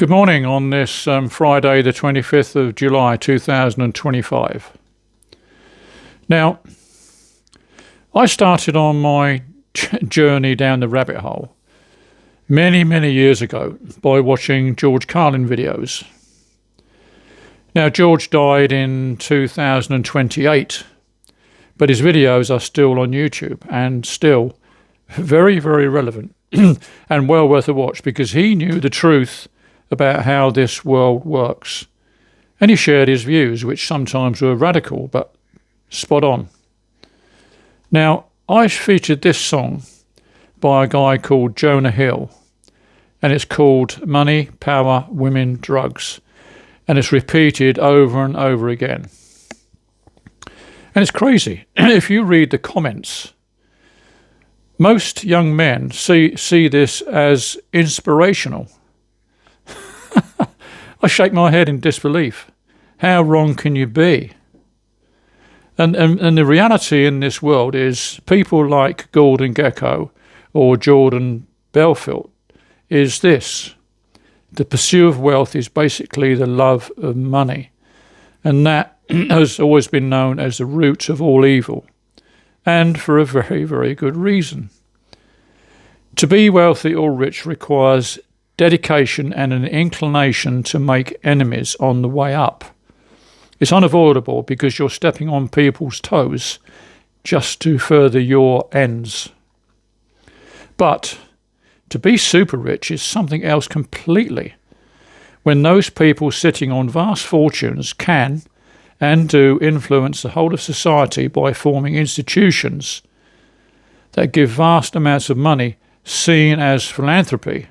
Good morning on this Friday, the 25th of July, 2025. Now, I started on my journey down the rabbit hole many years ago by watching George Carlin videos. Now, George died in 2028, but his videos are still on YouTube and still very relevant and well worth a watch, because he knew the truth about how this world works. And he shared his views, which sometimes were radical, but spot on. Now, I featured this song by a guy called Jonah Hill, and it's called Money, Power, Women, Drugs. And it's repeated over and over again. And it's crazy. If you read the comments, most young men see this as inspirational. I shake my head in disbelief. How wrong can you be? And the reality in this world is people like Gordon Gekko or Jordan Belfort is this. The pursuit of wealth is basically the love of money. And that has always been known as the root of all evil. And for a very good reason. To be wealthy or rich requires dedication and an inclination to make enemies on the way up. It's unavoidable because you're stepping on people's toes just to further your ends. But to be super rich is something else completely. When those people sitting on vast fortunes can and do influence the whole of society by forming institutions that give vast amounts of money seen as philanthropy,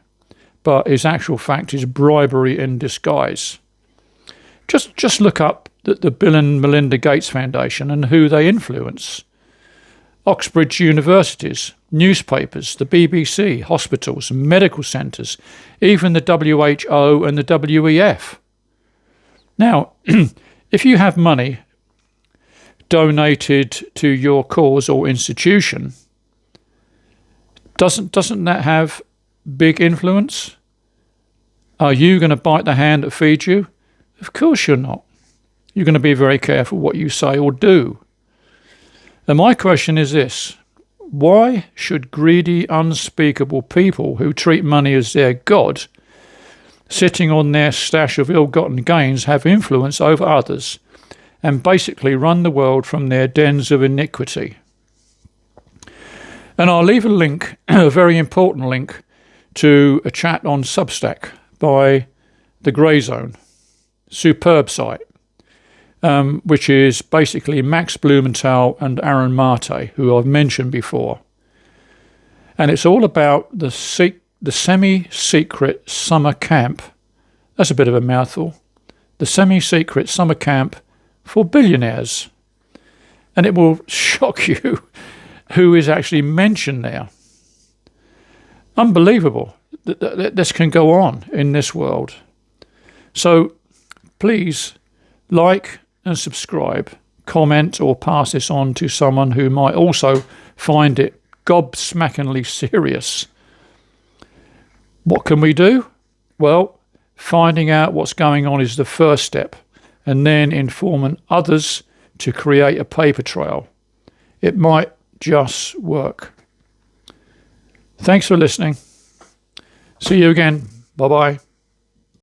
but its actual fact is bribery in disguise. Just look up the Bill and Melinda Gates Foundation and who they influence. Oxbridge universities, newspapers, the BBC, hospitals, medical centres, even the WHO and the WEF. Now, if you have money donated to your cause or institution, doesn't that have big influence? Are you going to bite the hand that feeds you? Of course you're not. You're going to be very careful what you say or do. And my question is this: why should greedy, unspeakable people who treat money as their god, sitting on their stash of ill-gotten gains, have influence over others and basically run the world from their dens of iniquity? And I'll leave a link, a very important link, to a chat on Substack by The Grey Zone. Superb site, which is basically Max Blumenthal and Aaron Mate, who I've mentioned before. And it's all about the semi-secret summer camp. That's a bit of a mouthful. The semi-secret summer camp for billionaires. And it will shock you who is actually mentioned there. Unbelievable that this can go on in this world. So please like and subscribe, comment or pass this on to someone who might also find it gobsmackingly serious. What can we do? Well, finding out what's going on is the first step, and then informing others to create a paper trail. It might just work. Thanks for listening. See you again. Bye-bye.